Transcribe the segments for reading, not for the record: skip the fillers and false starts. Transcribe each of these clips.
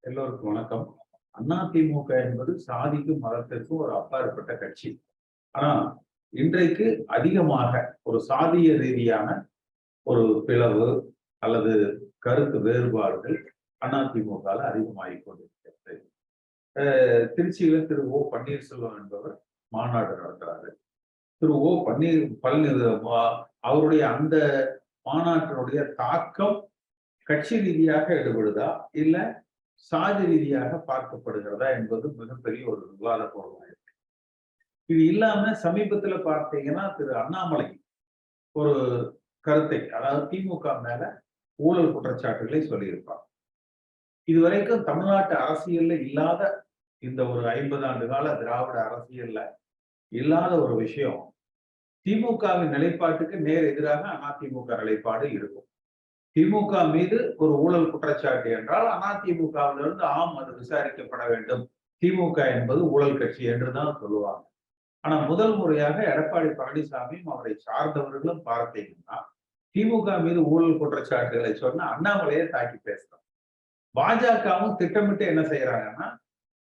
எல்லோருக்கும் வணக்கம். அதிமுக என்பது சாதிக்கும் மதத்திற்கும் ஒரு அப்பாற்பட்ட கட்சி. ஆனா இன்றைக்கு அதிகமாக ஒரு சாதிய ரீதியான ஒரு பிளவு அல்லது கருத்து வேறுபாடுகள் அதிமுக அதிகமாகிக் கொண்டிருக்கிறது. திருச்சியில திரு ஓ பன்னீர்செல்வம் என்பவர் மாநாடு நடத்துறாரு. திரு ஓ பன்னீர் அவருடைய அந்த மாநாட்டினுடைய தாக்கம் கட்சி ரீதியாக எடுபடுதா இல்ல சாதி ரீதியாக பார்க்கப்படுகிறதா என்பது மிகப்பெரிய ஒரு விவாத பொருளாக இருக்கு. இது இல்லாம சமீபத்துல பார்த்தீங்கன்னா திரு அண்ணாமலை ஒரு கருத்தை, அதாவது திமுக மேல ஊழல் குற்றச்சாட்டுகளை சொல்லியிருப்பார். இதுவரைக்கும் தமிழ்நாட்டு அரசியல்ல இல்லாத, இந்த ஒரு 50 ஆண்டு கால திராவிட அரசியல்ல இல்லாத ஒரு விஷயம், திமுகவின் நிலைப்பாட்டுக்கு நேர் எதிராக அதிமுக நிலைப்பாடு இருக்கும். திமுக மீது ஒரு ஊழல் குற்றச்சாட்டு என்றால் அதிமுகவிலிருந்து ஆம், அது விசாரிக்கப்பட வேண்டும், திமுக என்பது ஊழல் கட்சி என்றுதான் சொல்லுவாங்க. ஆனா முதல் முறையாக எடப்பாடி பழனிசாமியும் அவரை சார்ந்தவர்களும் பார்த்தீங்கன்னா திமுக மீது ஊழல் குற்றச்சாட்டுகளை சொன்ன அண்ணாமலையை தாக்கி பேசுறாங்க. பாஜகவும் திட்டமிட்டு என்ன செய்யறாங்கன்னா,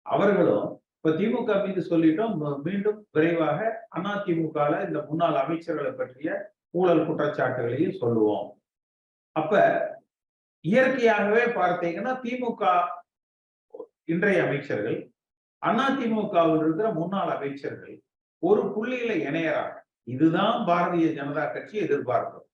அவர்களும் இப்ப திமுக மீது சொல்லிட்டோம், மீண்டும் விரைவாக அதிமுக இந்த முன்னாள் அமைச்சர்களை பற்றிய ஊழல் குற்றச்சாட்டுகளையும் சொல்லுவோம். அப்ப இயற்கையாகவே பார்த்தீங்கன்னா திமுக இன்றைய அமைச்சர்கள் அதிமுகவில் இருக்கிற முன்னாள் அமைச்சர்கள் ஒரு புள்ளியில இணையறாங்க. இதுதான் பாரதிய ஜனதா கட்சி எதிர்பார்க்கும்.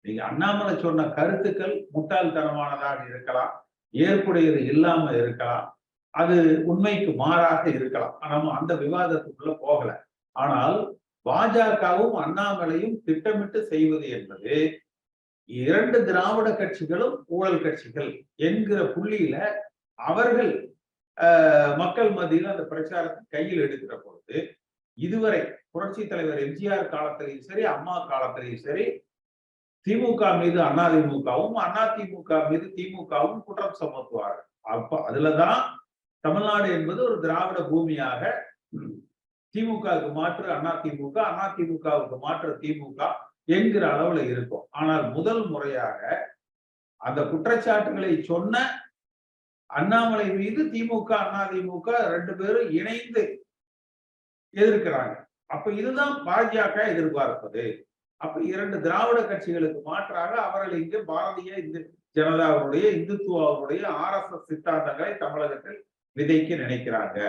நீங்க அண்ணாமலை சொன்ன கருத்துக்கள் முட்டாள்தனமானதாக இருக்கலாம், ஏற்புடையது இல்லாம இருக்கலாம், அது உண்மைக்கு மாறாக இருக்கலாம். நம்ம அந்த விவாதத்துக்குள்ள போகல. ஆனால் பாஜகவும் அண்ணாமலையும் திட்டமிட்டு செய்வது என்பது இரண்டு திராவிட கட்சிகளும் ஊழல் கட்சிகள் என்கிற புள்ளியில அவர்கள் மக்கள் மத்தியில் அந்த பிரச்சாரத்தை கையில் எடுக்கிற பொழுது, இதுவரை புரட்சி தலைவர் எம்ஜிஆர் காலத்திலையும் சரி, அம்மா காலத்திலையும் சரி, திமுக மீது அதிமுகவும் அதிமுக மீது திமுகவும் குற்றம் சுமத்துவார்கள். அப்ப அதுலதான் தமிழ்நாடு என்பது ஒரு திராவிட பூமியாக, திமுகவுக்கு மாற்று அதிமுக, அதிமுகவுக்கு மாற்று திமுக என்கிற அளவுல இருக்கும். ஆனால் முதல் முறையாக அந்த குற்றச்சாட்டுகளை சொன்ன அண்ணாமலை மீது திமுக அதிமுக ரெண்டு பேரும் இணைந்து எதிர்க்கிறாங்க. அப்ப இதுதான் பாஜக எதிர்பார்ப்பது. அப்ப இரண்டு திராவிட கட்சிகளுக்கு மாற்றாக அவர்கள் இங்கு பாரதிய ஜனதாவுடைய, இந்துத்துவாவுடைய RSS சித்தாந்தங்களை தமிழகத்தில் விதைக்க நினைக்கிறாங்க.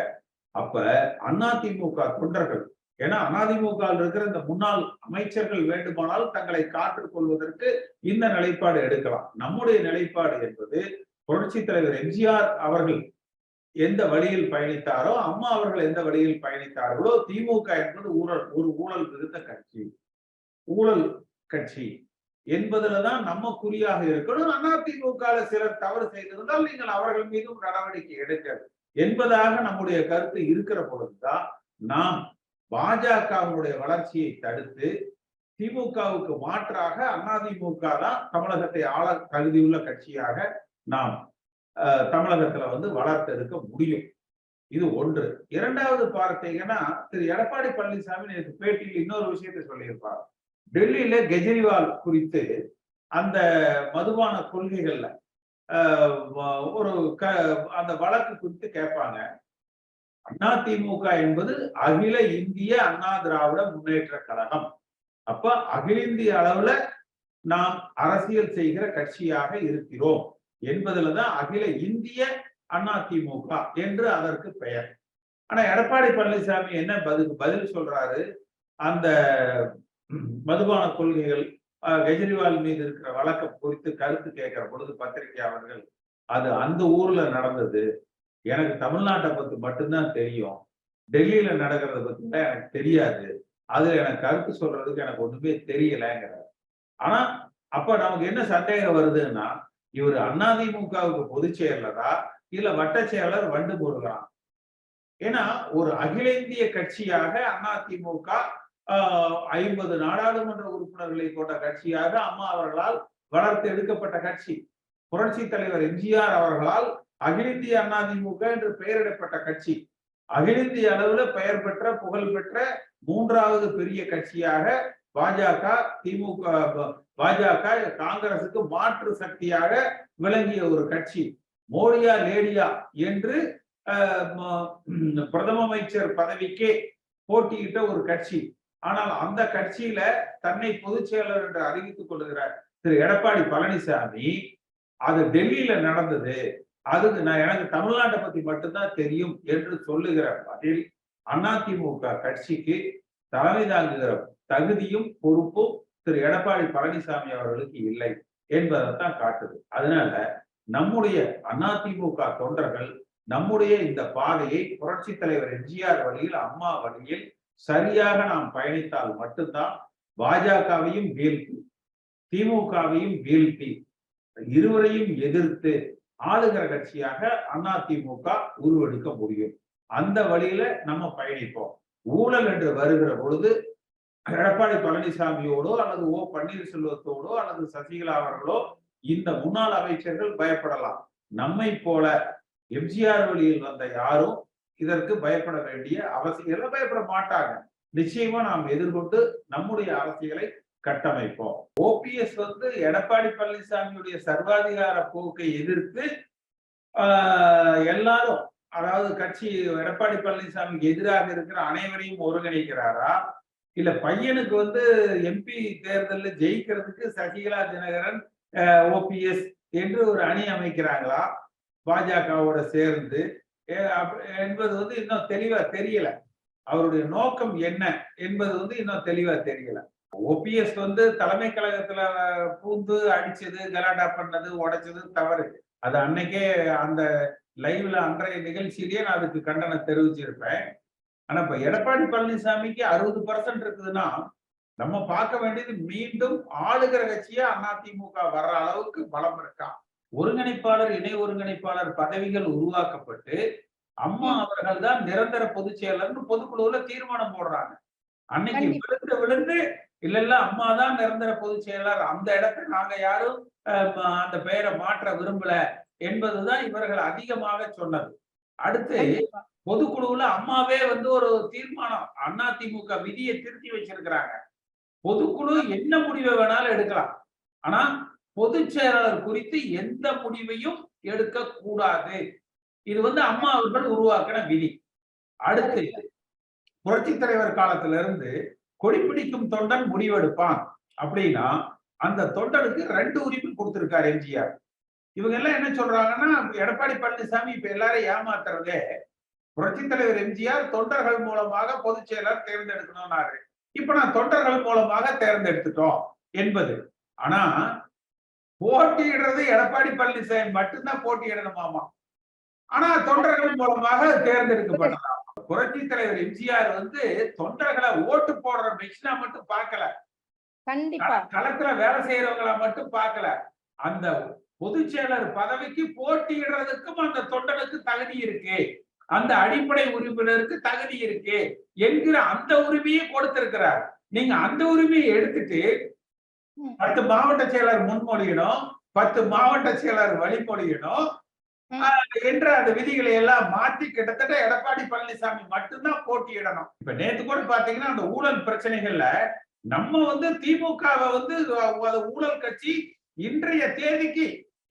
அப்ப அதிமுக தொண்டர்கள், ஏன்னா அதிமுக இருக்கிற இந்த முன்னாள் அமைச்சர்கள் வேண்டுமானால் தங்களை காற்றுக் கொள்வதற்கு இந்த நிலைப்பாடு எடுக்கலாம். நம்முடைய நிலைப்பாடு என்பது புரட்சி தலைவர் எம்ஜிஆர் அவர்கள் எந்த வழியில் பயணித்தாரோ, அம்மா அவர்கள் எந்த வழியில் பயணித்தார்களோ, திமுக என்பது ஒரு ஊழல் விருத்த கட்சி, ஊழல் கட்சி என்பதுலதான் நம்ம குறியாக இருக்கணும். அதிமுக சிலர் தவறு செய்திருந்தால் நீங்கள் அவர்கள் மீதும் நடவடிக்கை எடுக்க என்பதாக நம்முடைய கருத்து இருக்கிற பொழுதுதான் நாம் பாஜகவுடைய வளர்ச்சியை தடுத்து திமுகவுக்கு மாற்றாக அதிமுக தான் தமிழகத்தை ஆள தகுதியுள்ள கட்சியாக நாம் தமிழகத்துல வளர்த்தெடுக்க முடியும். இது ஒன்று. இரண்டாவது பார்த்தீங்கன்னா, திரு எடப்பாடி பழனிசாமி நேற்று பேட்டியில் இன்னொரு விஷயத்தை சொல்லியிருப்பார். டெல்லியில கெஜ்ரிவால் குறித்து அந்த மதுபான கொள்கைகள்ல ஒரு அந்த வழக்கு குறித்து கேட்பாங்க. அதிமுக என்பது அகில இந்திய அண்ணா திராவிட முன்னேற்ற கழகம். அப்ப அகில இந்திய அளவுல நாம் அரசியல் செய்கிற கட்சியாக இருக்கிறோம் என்பதுலதான் அகில இந்திய அதிமுக என்று அதற்கு பெயர். ஆனா எடப்பாடி பழனிசாமி என்ன பதில் சொல்றாரு, அந்த மதுபான கொள்கைகள் கெஜ்ரிவால் மீது இருக்கிற வழக்கை குறித்து கருத்து கேட்கிற பொழுது பத்திரிகையாளர்கள், அது அந்த ஊர்ல நடந்தது, எனக்கு தமிழ்நாட்டை பத்தி மட்டும்தான் தெரியும், டெல்லியில நடக்கிறத பத்தி தான் எனக்கு தெரியாது, அது எனக்கு கருத்து சொல்றதுக்கு எனக்கு ஒண்ணுமே தெரியலங்கிறார். ஆனா அப்ப நமக்கு என்ன சந்தேகம் வருதுன்னா, இவர் அதிமுகவுக்கு பொதுச் செயலரா இல்ல வட்ட செயலர் வண்டு போடுகிறான். ஏன்னா ஒரு அகில இந்திய கட்சியாக அதிமுக 50 நாடாளுமன்ற உறுப்பினர்களை கொண்ட கட்சியாக அம்மா அவர்களால் வளர்த்து எடுக்கப்பட்ட கட்சி. புரட்சி தலைவர் எம்ஜிஆர் அவர்களால் அகில இந்திய அதிமுக என்று பெயரிடப்பட்ட கட்சி. அகில இந்திய அளவுல பெயர் பெற்ற, புகழ் பெற்ற மூன்றாவது பெரிய கட்சியாக பாஜக, பாஜக காங்கிரசுக்கு மாற்று சக்தியாக விளங்கிய ஒரு கட்சி. மோடியா லேடியா என்று பிரதம அமைச்சர் பதவிக்கே போட்டியிட்ட ஒரு கட்சி. ஆனால் அந்த கட்சியில தன்னை பொதுச் செயலர் என்று அறிவித்துக் கொள்கிறார் திரு எடப்பாடி பழனிசாமி. அது டெல்லியில நடந்தது, அதுக்கு எனக்கு தமிழ்நாட்டை பத்தி மட்டும்தான் தெரியும் என்று சொல்லுகிற பதில் அதிமுக கட்சிக்கு தலைமை தாங்குகிற தகுதியும் பொறுப்பும் திரு எடப்பாடி பழனிசாமி அவர்களுக்கு இல்லை என்பதைத்தான் காட்டுது. அதனால நம்முடைய அதிமுக தொண்டர்கள் நம்முடைய இந்த பாதையை புரட்சி தலைவர் எம்ஜிஆர் வழியில், அம்மா வழியில் சரியாக நாம் பயணித்தால் மட்டும்தான் பாஜகவையும் வீழ்த்தி திமுகவையும் வீழ்த்தி இருவரையும் எதிர்த்து ஆளுகிற கட்சியாக அதிமுக உருவெடுக்க முடியும். அந்த வழியில நம்ம பயணிப்போம். ஊழல் என்று வருகிற பொழுது எடப்பாடி பழனிசாமியோடோ அல்லது ஓ பன்னீர்செல்வத்தோடோ அல்லது சசிகலா அவர்களோ இந்த முன்னாள் அமைச்சர்கள் பயப்படலாம். நம்மை போல எம்ஜிஆர் வழியில் வந்த யாரும் இதற்கு பயப்பட வேண்டிய அவசியம் பயப்பட மாட்டாங்க. நிச்சயமா நாம் எதிர்கொண்டு நம்முடைய அரசியலை கட்டமைப்போம். ஓபிஎஸ் எடப்பாடி பழனிசாமியுடைய சர்வாதிகார போக்கை எதிர்த்து எல்லாரும், அதாவது கட்சி எடப்பாடி பழனிசாமிக்கு எதிராக இருக்கிற அனைவரையும் ஒருங்கிணைக்கிறாரா, இல்ல பையனுக்கு எம்பி தேர்தலில் ஜெயிக்கிறதுக்கு சசிகலா தினகரன் ஓபிஎஸ் என்று ஒரு அணி அமைக்கிறாங்களா பாஜகவோட சேர்ந்து என்பது இன்னும் தெளிவா தெரியல. அவருடைய நோக்கம் என்ன என்பது இன்னும் தெளிவா தெரியல. ஓபிஎஸ் தலைமை கழகத்துல பூந்து அடிச்சது, கலாட்டா பண்ணது, உடைச்சது தவறு. அது அன்னைக்கே அந்த லைவ்ல அன்றைய நிகழ்ச்சியிலேயே நான் அதுக்கு கண்டனம் தெரிவிச்சிருப்பேன். ஆனா இப்ப எடப்பாடி பழனிசாமிக்கு 60% இருக்குதுன்னா நம்ம பார்க்க வேண்டியது மீண்டும் ஆளுகிற கட்சியா அதிமுக வர்ற அளவுக்கு பலம் இருக்கா. ஒருங்கிணைப்பாளர், இணை ஒருங்கிணைப்பாளர் பதவிகள் உருவாக்கப்பட்டு அம்மா அவர்கள் தான் நிரந்தர பொதுச் செயலர்னு பொதுக்குழுவுல தீர்மானம் போடுறாங்க. அன்னைக்கு விழுந்து இல்ல அம்மா தான் நிரந்தர பொதுச் செயலர், அந்த இடத்தை நாங்க யாரும் அந்த பெயரை மாற்ற விரும்பல என்பதுதான் இவர்கள் அதிகமாக சொன்னது. அடுத்து பொதுக்குழுவுல அம்மாவே ஒரு தீர்மானம், அதிமுக விதியை திருத்தி வச்சிருக்கிறாங்க. பொதுக்குழு என்ன முடிவை வேணாலும் எடுக்கலாம், ஆனா பொதுச் செயலாளர் குறித்து எந்த முடிவையும் எடுக்க கூடாது. இது அம்மா அவர்கள் உருவாக்கின விதி. அடுத்து புரட்சி தலைவர் காலத்துல இருந்து கொடிப்பிடிக்கும் தொண்டன் முடிவெடுப்பான் அப்படின்னா அந்த தொண்டனுக்கு 2 உரிமை கொடுத்திருக்காரு எம்ஜிஆர். இவங்க எல்லாம் என்ன சொல்றாங்கன்னா, எடப்பாடி பழனிசாமி இப்ப எல்லாரும் ஏமாத்துறதே, புரட்சி தலைவர் எம்ஜிஆர் தொண்டர்கள் மூலமாக பொதுச் செயலர் தேர்ந்தெடுக்கணும்னாரு. இப்ப நான் தொண்டர்கள் மூலமாக தேர்ந்தெடுத்துட்டோம் என்பது. ஆனா போட்டியிடுறது எடப்பாடி பழனிசாமி மட்டும்தான் போட்டியிடணுமாமா. ஆனா தொண்டர்கள் மூலமாக தேர்ந்தெடுக்கப்படலாம். புரட்சி தலைவர் எம்ஜிஆர் தொண்டர்களை ஓட்டு போடுற மெஷினா மட்டும் பார்க்கல, கண்டிப்பா களத்துல வேலை செய்யறவங்களா மட்டும் பார்க்கல, அந்த பொதுச் செயலர் பதவிக்கு போட்டியிடுறதுக்கும் அந்த தொண்டனுக்கு தகுதி இருக்கு, அந்த அடிப்படை உறுப்பினருக்கு தகுதி இருக்கு என்கிற அந்த உரிமையை கொடுத்திருக்கிறார். நீங்க அந்த உரிமையை எடுத்துட்டு 10 மாவட்ட செயலர் முன்மொழியணும், 10 மாவட்ட செயலர் வழிமொழியணும் என்ற அந்த விதிகளை எல்லாம் மாற்றி கிட்டத்தட்ட எடப்பாடி பழனிசாமி மட்டும்தான் போட்டியிடணும். இப்ப நேத்து கூட பாத்தீங்கன்னா அந்த ஊழல் பிரச்சனைகள்ல நம்ம திமுகவை ஊழல் கட்சி இன்றைய தேதிக்கு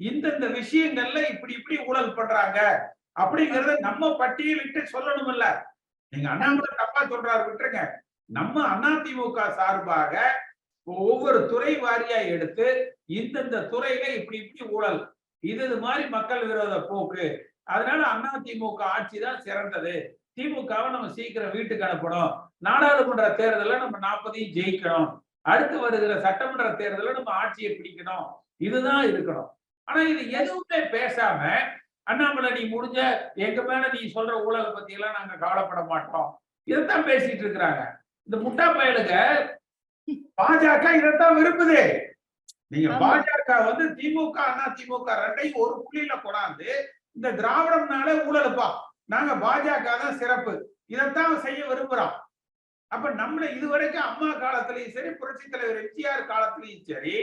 இந்தந்த விஷயங்கள்ல இப்படி ஊழல் பண்றாங்க அப்படிங்கறத நம்ம பட்டியலிட்டு சொல்லணும். இல்ல நீங்க அண்ணாமலை தப்பா சொல்றாரு விட்டுருங்க. நம்ம அதிமுக சார்பாக ஒவ்வொரு துறை வாரியா எடுத்து இந்தந்த துறையில இப்படி ஊழல், இது மாதிரி மக்கள் விரோத போக்கு, அதனால அதிமுக ஆட்சி தான் சிறந்தது, திமுகவை நம்ம சீக்கிரம் வீட்டுக்கு அனுப்பணும், நாடாளுமன்ற தேர்தல நம்ம 40 ஜெயிக்கணும், அடுத்து வருகிற சட்டமன்ற தேர்தல நம்ம ஆட்சியை பிடிக்கணும், இதுதான் இருக்கணும். ஆனா இது எதுவுமே பேசாம அண்ணாமலை நீ முடிஞ்ச எங்க மேல நீ சொல்ற ஊழலை பத்தி எல்லாம் நாங்க கவலைப்பட மாட்டோம், இதைத்தான் பேசிட்டு இருக்கிறாங்க. இந்த முட்டா பயலுங்க பாஜக இதைத்தான் விரும்புது. நீங்க பாஜக திமுக அதிமுக 2ஐயும் ஒரு புள்ளியில கொண்டாந்து இந்த திராவிடம்னாலே ஊழலுப்பா, நாங்க பாஜக தான் சிறப்பு, இதைத்தான் செய்ய விரும்புறோம். அப்ப நம்மள இதுவரைக்கும் அம்மா காலத்திலயும் சரி, புரட்சி தலைவர் எம்ஜிஆர் காலத்திலயும் சரி,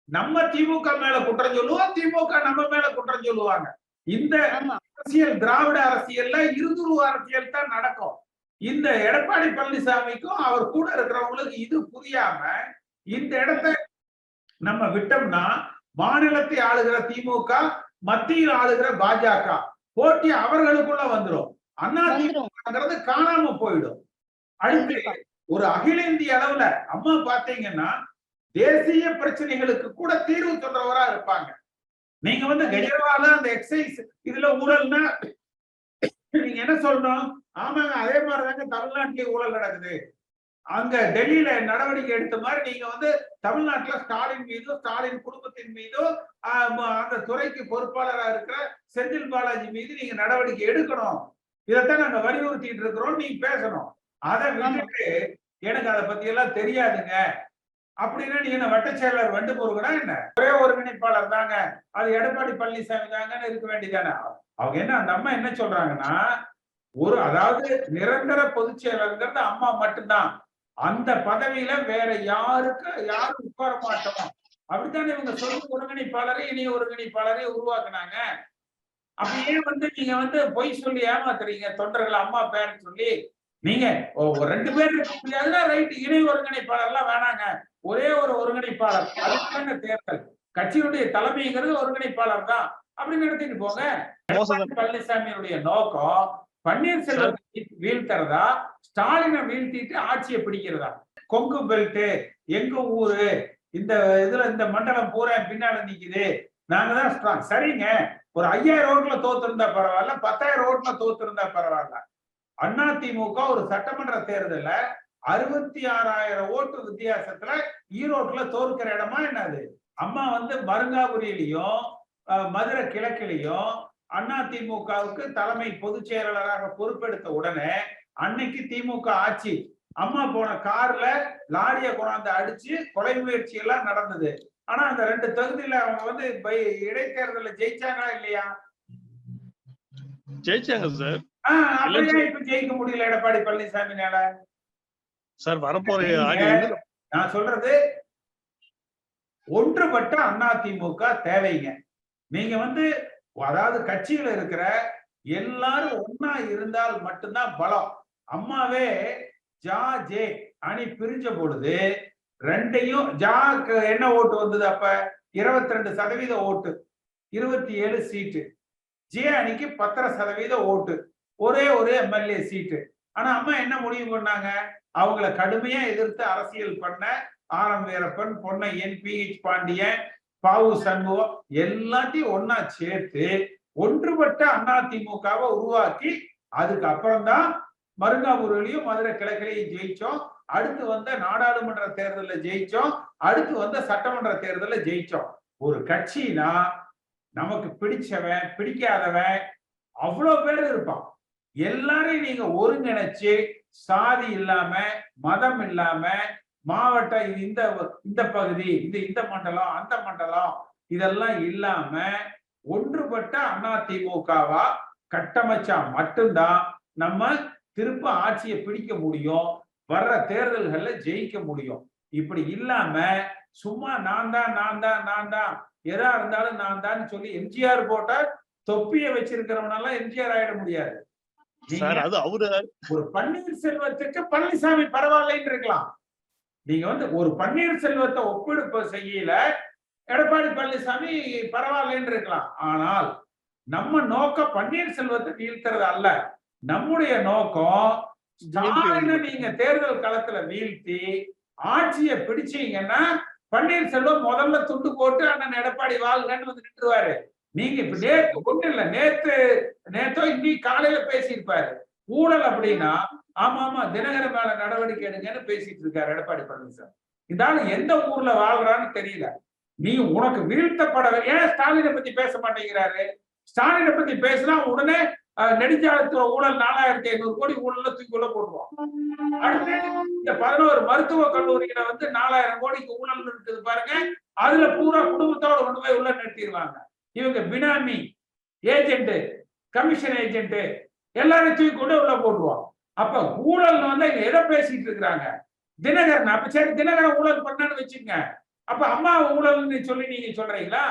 நம்ம திமுக மேல குற்றம் சொல்லுவோம், திமுக நம்ம மேல குற்றம் சொல்லுவாங்க. இந்த அரசியல் திராவிட அரசியல்ல இருதுருவ அரசியல் தான் நடக்கும். இந்த எடப்பாடி பழனிசாமிக்கும் அவர் கூட இருக்கிறவங்களுக்கு இது புரியாம இந்த இடத்தை நம்ம விட்டோம்னா மாநிலத்தை ஆளுகிற திமுக மத்தியில் ஆளுகிற பாஜக போட்டி அவர்களுக்குள்ள வந்துடும். அதிமுகங்கிறது காணாம போயிடும். அடுத்து ஒரு அகில இந்திய அளவுல அம்மா பாத்தீங்கன்னா தேசிய பிரச்சனைகளுக்கு கூட தீர்வு சொல்றவரா இருப்பாங்க. நீங்க வந்து கெஜ்ரிவால் அந்த எக்ஸைஸ் இதுல ஊழல்னா நீங்க என்ன சொல்லணும்? ஆமாங்க, அதே மாதிரிதாங்க தமிழ்நாட்டிலேயே ஊழல் நடக்குது. அங்க டெல்லியில நடவடிக்கை எடுத்த மாதிரி நீங்க வந்து தமிழ்நாட்டுல ஸ்டாலின் மீதோ ஸ்டாலின் குடும்பத்தின் மீதோ அந்த துறைக்கு பொறுப்பாளராக இருக்கிற செந்தில் பாலாஜி மீது நீங்க நடவடிக்கை எடுக்கணும். இதைத்தான் நாங்க வலியுறுத்திட்டு இருக்கிறோம். நீங்க பேசணும். அதை விட்டுட்டு எனக்கு அதை பத்தி எல்லாம் தெரியாதுங்க அப்படின்னா நீ என்ன வட்ட செயலர் வண்டு முருகனா என்ன? ஒரே ஒருங்கிணைப்பாளர் தாங்க, அது எடப்பாடி பழனிசாமி தாங்கன்னு இருக்க வேண்டியதானே? அவங்க என்ன அந்த அம்மா என்ன சொல்றாங்கன்னா, அதாவது நிரந்தர பொதுச் செயலருங்கிறது அம்மா மட்டும்தான், அந்த பதவியில வேற யாரும் உட்கார மாட்டோம் அப்படித்தானே இவங்க சொல்லி ஒருங்கிணைப்பாளரை இணைய ஒருங்கிணைப்பாளரை உருவாக்குனாங்க. அப்படியே வந்து நீங்க வந்து பொய் சொல்லி ஏமாத்துறீங்க தொண்டர்கள் அம்மா பேர் சொல்லி. நீங்க 2 பேர் இருக்க முடியாதுன்னா ரைட், இணை ஒருங்கிணைப்பாளர்லாம் வேணாங்க, ஒரே ஒரு ஒருங்கிணைப்பாளர், அதுக்கான தேர்தல் கட்சியினுடைய தலைமைங்கிறது ஒருங்கிணைப்பாளர் தான் அப்படின்னு நடத்திட்டு போங்க. பழனிசாமியுடைய நோக்கம் பன்னீர்செல்வத்தை வீழ்த்துறதா, ஸ்டாலினை வீழ்த்திட்டு ஆட்சியை பிடிக்கிறதா? கொங்கு பெல்ட் எங்க ஊரு, இந்த இதுல இந்த மண்டலம் பூரா பின்னால நிக்குது, நாங்க தான் ஸ்ட்ராங். சரிங்க, ஒரு 5000 ஓட்டுல தோத்திருந்தா பரவாயில்ல, 10,000 ஓட்டுல தோத்திருந்தா பரவாயில்ல. அதிமுக ஒரு சட்டமன்ற தேர்தல 66,000 ஓட்டு வித்தியாசத்துல ஈரோட்டுல தோற்கிற இடமா என்னது? அம்மா வந்து மருங்காபுரியிலையும் மதுரை கிழக்கிலையும் அதிமுகவுக்கு தலைமை பொதுச் செயலாளராக பொறுப்பெடுத்த உடனே அன்னைக்கு திமுக ஆட்சி, அம்மா போன கார்ல லாரிய கொண்டாந்து அடிச்சு கொலை முயற்சி எல்லாம் நடந்தது. ஆனா அந்த 2 தொகுதியில அவங்க வந்து இடைத்தேர்தல ஜெயிச்சாங்களா இல்லையா? ஜெயிச்சாங்க சார். அப்படியே இப்ப ஜெயிக்க முடியல எடப்பாடி பழனிசாமினால சார். வரப்போற நான் சொல்றது ஒன்றுபட்ட அதிமுக தேவைங்க. நீங்க வந்து அதாவது கட்சியில இருக்கிற எல்லாரும் ஒன்னா இருந்தால் மட்டும்தான் பலம். அம்மாவே ஜே அணி பிரிஞ்ச பொழுது ரெண்டையும் ஜாக்கு என்ன ஓட்டு வந்தது? அப்ப 22% ஓட்டு, 27 சீட்டு. ஜே அணிக்கு 10% ஓட்டு, ஒரே ஒரு எம்எல்ஏ சீட்டு. ஆனா அம்மா என்ன முடிவு பண்ணாங்க? அவங்கள கடுமையா எதிர்த்து அரசியல் பண்ண ஆர்.எம். வீரப்பன், பொன்னையன், பி.எச். பாண்டியன், பாவு சண்முகம் எல்லாத்தையும் ஒன்னா சேர்த்து ஒன்றுபட்ட அதிமுகவை உருவாக்கி அதுக்கு அப்புறம் தான் மருங்காபுரியிலையும் மதுரை கிழக்கிலையும் ஜெயிச்சோம். அடுத்து வந்த நாடாளுமன்ற தேர்தலில் ஜெயிச்சோம். அடுத்து வந்த சட்டமன்ற தேர்தலில் ஜெயிச்சோம். ஒரு கட்சினா நமக்கு பிடிச்சவன் பிடிக்காதவன் அவ்வளவு பேர் இருப்பான். எல்லாரையும் நீங்க ஒருங்கிணைச்சு சாதி இல்லாம மதம் இல்லாம மாவட்டம் இந்த பகுதி இந்த மண்டலம் அந்த மண்டலம் இதெல்லாம் இல்லாம ஒன்றுபட்ட அதிமுகவா கட்டமைச்சா மட்டும்தான் நம்ம திருப்ப ஆட்சியை பிடிக்க முடியும், வர்ற தேர்தல்கள்ல ஜெயிக்க முடியும். இப்படி இல்லாம சும்மா நான் தான் எதா இருந்தாலும் நான் தான் சொல்லி எம்ஜிஆர் போட்ட தொப்பிய வச்சிருக்கிறவனால எம்ஜிஆர் ஆயிட முடியாது. ஒரு பன்னீர்செல்வத்துக்கு பழனிசாமி பரவாயில்லைன்னு இருக்கலாம். நீங்க வந்து ஒரு பன்னீர்செல்வத்தை ஒப்பிடு செய்யல எடப்பாடி பழனிசாமி பரவாயில்லைன்னு இருக்கலாம். ஆனால் நம்ம நோக்கம் பன்னீர்செல்வத்தை வீழ்த்துறது அல்ல. நம்முடைய நோக்கம் ஸ்டாலினை நீங்க தேர்தல் களத்துல வீழ்த்தி ஆட்சியை பிடிச்சீங்கன்னா பன்னீர்செல்வம் முதல்ல துண்டு போட்டு அண்ணன் எடப்பாடி வாழ்கன்னு வந்து நின்றுவாரு. நீங்க இப்ப நேத்து ஒண்ணு இல்ல, நேத்தோ இன்னைக்கு காலையில பேசியிருப்பாரு ஊழல் அப்படின்னா. ஆமா தினகரன் மேல நடவடிக்கை எடுங்கன்னு பேசிட்டு இருக்காரு எடப்பாடி பழனிசாமி. இதால எந்த ஊர்ல வாழ்றான்னு தெரியல. நீ உனக்கு வீழ்த்தப்பட ஏன் ஸ்டாலினை பத்தி பேச மாட்டேங்கிறாரு? ஸ்டாலினை பத்தி பேசினா உடனே நெடுஞ்சாலைத்துறை ஊழல் 4,500 கோடி ஊழல தூக்கி உள்ள போடுவோம். அடுத்து இந்த 11 மருத்துவக் கல்லூரியில வந்து 4,000 கோடிக்கு ஊழல் இருக்குது பாருங்க, அதுல பூரா குடும்பத்தோட கொண்டு போய் உள்ள நிறுத்திடுவாங்க. இவங்க பினாமி ஏஜென்ட், கமிஷன் ஏஜென்ட் எல்லாரும் தூக்கி கொண்டு உள்ள போடுவோம். அப்ப ஊழல் வந்து எதை பேசிட்டு இருக்கிறாங்க? தினகரன். அப்ப சரி, தினகரன் ஊழல் பண்ணான்னு வச்சுங்க, அப்ப அம்மா ஊழல்னு சொல்லி நீங்க சொல்றீங்களா?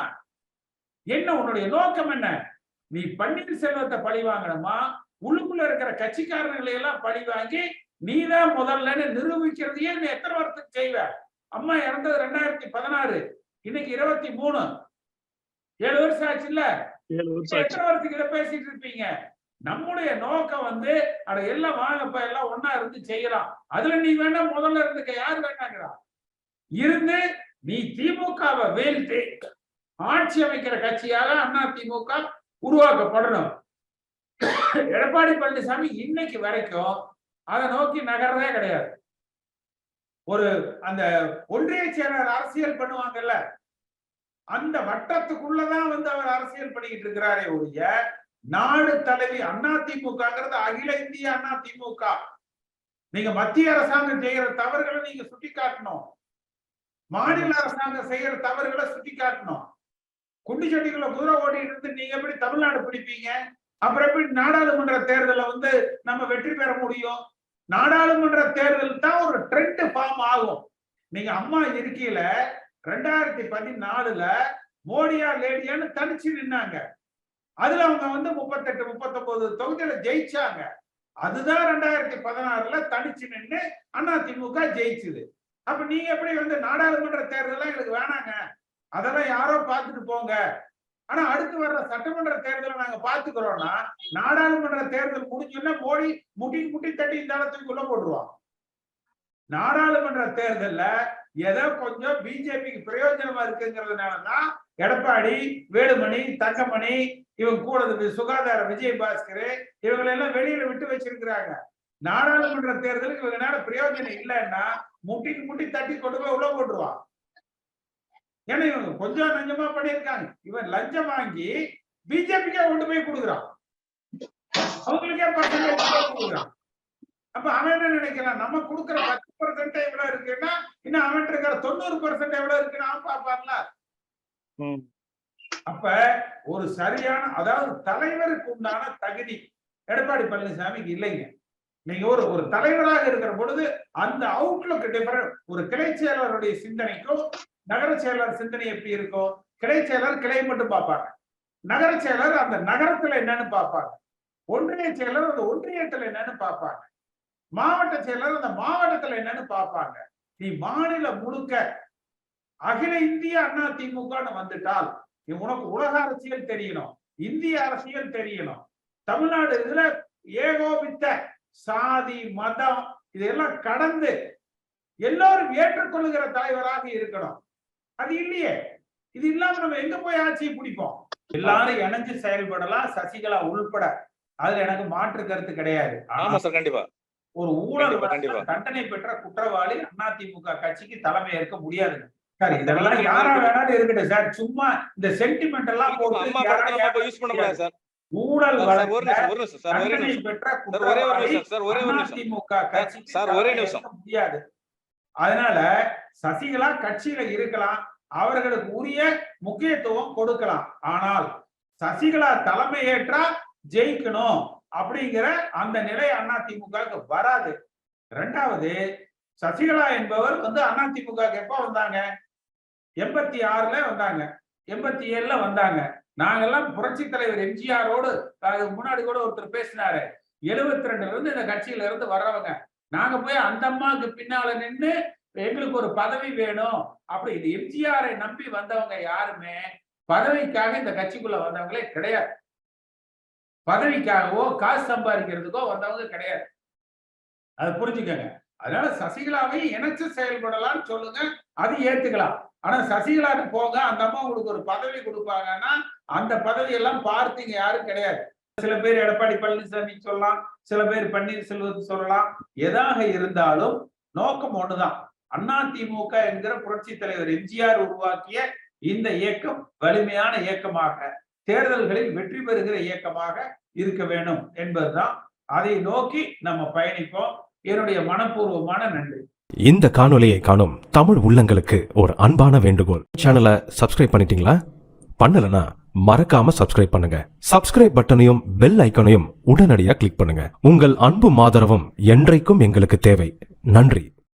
என்ன உன்னுடைய நோக்கம் என்ன? நீ பன்னீர்செல்வத்தை பழி வாங்கணுமா? உள்ளுக்குள்ள இருக்கிற கட்சிக்காரர்களை எல்லாம் பழி வாங்கி நீதான் முதல்ல நிரூபிக்கிறதையே நீ எத்தனை வருஷத்துக்கு செய்வ? அம்மா இறந்தது 2016, இன்னைக்கு 23, 7 வருஷம் ஆச்சு இல்ல? 7 வருஷம் ஆச்சு. எத்தனை வருஷத்துக்கு இதை பேசிட்டு இருப்பீங்க? நம்முடைய நோக்கம் வந்து அட எல்லாம் வாங்கப்ப எல்லாம் ஒன்னா இருந்து செய்யலாம். அதுல நீ வேணா முதல்ல இருந்துக்க, யார் வேண்டாங்கிறா? இருந்து நீ திமுகவை வீழ்த்தி ஆட்சி அமைக்கிற கட்சியாக அதிமுக உருவாக்கப்படணும். எடப்பாடி பழனிசாமி இன்னைக்கு வரைக்கும் அதை நோக்கி நகர்றதே கிடையாது. ஒரு அந்த ஒன்றிய செயலர் அரசியல் பண்ணுவாங்கல்ல, அந்த வட்டத்துக்குள்ளதான் வந்து அவர் அரசியல் பண்ணிக்கிட்டு இருக்கிறாரே ஒழிய நாடு தலைவி அதிமுகங்கிறது அகில இந்திய அதிமுக. நீங்க மத்திய அரசாங்கம் செய்யற தவறுகளை நீங்க சுட்டி காட்டணும், மாநில அரசாங்கம் செய்யற தவறுகளை சுட்டி காட்டணும். குண்டு சட்டிகளை குதிரை ஓடிட்டு இருந்து நீங்க எப்படி தமிழ்நாடு பிடிப்பீங்க? அப்புறம் எப்படி நாடாளுமன்ற தேர்தலை வந்து நம்ம வெற்றி பெற முடியும்? நாடாளுமன்ற தேர்தல் தான் ஒரு ட்ரெண்ட் ஃபார்ம் ஆகும். நீங்க அம்மா இருக்கையில 2014ல மோடியா லேடியான்னு தனிச்சு நின்னாங்க. அதுல அவங்க வந்து 38 39 தொகுதியில ஜெயிச்சாங்க. அதுதான் 2016ல தனிச்சு நின்று அதிமுக ஜெயிச்சுது. அப்ப நீங்க எப்படி வந்து நாடாளுமன்ற தேர்தல் எங்களுக்கு வேணாங்க, அதெல்லாம் யாரோ பார்த்துட்டு போங்க, ஆனா அடுத்து வர்ற சட்டமன்ற தேர்தலை நாங்க பாத்துக்கிறோம்னா நாடாளுமன்ற தேர்தல் முடிஞ்சோன்னா மோடி முட்டி தட்டி இந்த இடத்துக்குள்ள போட்டுருவான். நாடாளுமன்ற தேர்தல்ல ஏதோ கொஞ்சம் பிஜேபிக்கு பிரயோஜனமா இருக்குங்கிறதுனாலதான் எடப்பாடி, வேலுமணி, தங்கமணி, இவங்க கூட சுகாதார விஜயபாஸ்கர் இவங்களை எல்லாம் வெளியில விட்டு வச்சிருக்கிறாங்க. நாடாளுமன்ற தேர்தலுக்கு இவங்கனால பிரயோஜனம் இல்லைன்னா முட்டி தட்டி கொண்டு போய் உள்ள போட்டுருவான். ஏன்னா இவங்க கொஞ்சம் நஞ்சமா பண்ணியிருக்காங்க. இவன் லஞ்சம் வாங்கி பிஜேபிக்கே கொண்டு போய் கொடுக்குறான், அவங்களுக்கே பர்சன்டேஜ் கொடுக்குறான். அப்ப அவன் என்ன நினைக்கிறான், நம்ம கொடுக்குற 10% எவ்வளவு இருக்குன்னா இன்னும் அவன் இருக்கிற 90% எவ்வளவு இருக்குன்னு அவன் பாப்பான்ல. அப்ப ஒரு சரியான, அதாவது தலைவருக்கு உண்டான தகுதி எடப்பாடி பழனிசாமிக்கு இல்லைங்க. நீங்க ஒரு தலைவராக இருக்கிற பொழுது அந்த அவுட்லுக் டிஃபரண்ட். ஒரு கிளை செயலருடைய சிந்தனைக்கும் நகர செயலர் சிந்தனை எப்படி இருக்கும்? கிளை செயலர் கிளை மட்டும் பார்ப்பாங்க, நகர செயலர் அந்த நகரத்துல என்னன்னு பார்ப்பாங்க, ஒன்றிய செயலர் அந்த ஒன்றியத்துல என்னன்னு பார்ப்பாங்க, மாவட்ட செயலர் அந்த மாவட்டத்துல என்னன்னு பார்ப்பாங்க. நீ மாநிலம் முழுக்க அகில இந்திய அதிமுகன்னு வந்துட்டால் உனக்கு உலக அரசியல் தெரியணும், இந்திய அரசியல் தெரியணும். தமிழ்நாடு இதுல ஏகோபித்த சாதி மதம் இதெல்லாம் கடந்து எல்லாரும் ஏற்றுக்கொள்ளுகிற தலைவராக இருக்கணும். அது இல்லையே. இது இல்லாம நம்ம எங்க போய் ஆட்சியை பிடிப்போம்? எல்லாரும் இணைஞ்சு செயல்படலாம், சசிகலா உள்பட. அதுல எனக்கு மாற்று கருத்து கிடையாது. கண்டிப்பா ஒரு ஊழல் தண்டனை பெற்ற குற்றவாளி அதிமுக கட்சிக்கு தலைமை ஏற்க முடியாதுங்க சார். இதெல்லாம் யாரா வேணாலும் இருக்கட்டும் சார், சும்மா இந்த சென்டிமெண்ட் எல்லாம் போட்டு ஊழல் தண்டனை பெற்ற குற்றவாளி அதிமுக கட்சிக்கு முடியாது. அதனால சசிகலா கட்சியில இருக்கலாம், அவர்களுக்கு உரிய முக்கியத்துவம் கொடுக்கலாம். ஆனால் சசிகலா தலைமை ஏற்றா ஜெயிக்கணும் அப்படிங்கிற அந்த நிலை அதிமுக வராது. இரண்டாவது, சசிகலா என்பவர் வந்து அதிமுக எப்ப வந்தாங்க? 86ல வந்தாங்க, 87ல வந்தாங்க. நாங்கெல்லாம் புரட்சி தலைவர் எம்ஜிஆரோடு முன்னாடி கூட ஒருத்தர் பேசினாரு, 72ல இருந்து இந்த கட்சியில இருந்து வர்றவங்க. நாங்க போய் அந்த அம்மாவுக்கு பின்னால நின்று எங்களுக்கு ஒரு பதவி வேணும் அப்படி. இது எம்ஜிஆரை நம்பி வந்தவங்க யாருமே பதவிக்காக இந்த கட்சிக்குள்ள வந்தவங்களே கிடையாது. பதவிக்காகவோ காசு சம்பாதிக்கிறதுக்கோ வந்தவங்க கிடையாது. அதை புரிஞ்சுக்கங்க. அதனால சசிகலாவை இணைச்சு செயல்படலாம்னு சொல்லுங்க, அது ஏத்துக்கலாம். ஆனா சசிகலாவுக்கு போங்க, அந்த அம்மா உங்களுக்கு ஒரு பதவி கொடுப்பாங்கன்னா அந்த பதவி எல்லாம் பார்த்தீங்க யாரும் கிடையாது. சில பேர் எடப்பாடி பழனிசாமி சொல்லலாம், சில பேர் பன்னீர்செல்வத்தை சொல்லலாம். எதாக இருந்தாலும் நோக்கம் ஒண்ணுதான். அதிமுக என்கிற புரட்சி தலைவர் எம்ஜிஆர் உருவாக்கிய இந்த இயக்கம் வலிமையான இயக்கமாக, தேர்தல்களில் வெற்றி பெறுகிற இயக்கமாக இருக்க வேண்டும் என்பதுதான். அதை நோக்கி நம்ம பயணிப்போம். என்னுடைய மனப்பூர்வமான நன்றி. இந்த காணொலியை காணும் தமிழ் உள்ளங்களுக்கு ஒரு அன்பான வேண்டுகோள். சேனலை சப்ஸ்கிரைப் பண்ணிட்டீங்களா? பண்ணலனா மறக்காம சப்ஸ்கிரைப் பண்ணுங்க. சப்ஸ்கிரைப் பட்டனையும் பெல் ஐக்கனையும் உடனடியாக கிளிக் பண்ணுங்க. உங்கள் அன்பும் ஆதரவும் என்றைக்கும் எங்களுக்கு தேவை. நன்றி.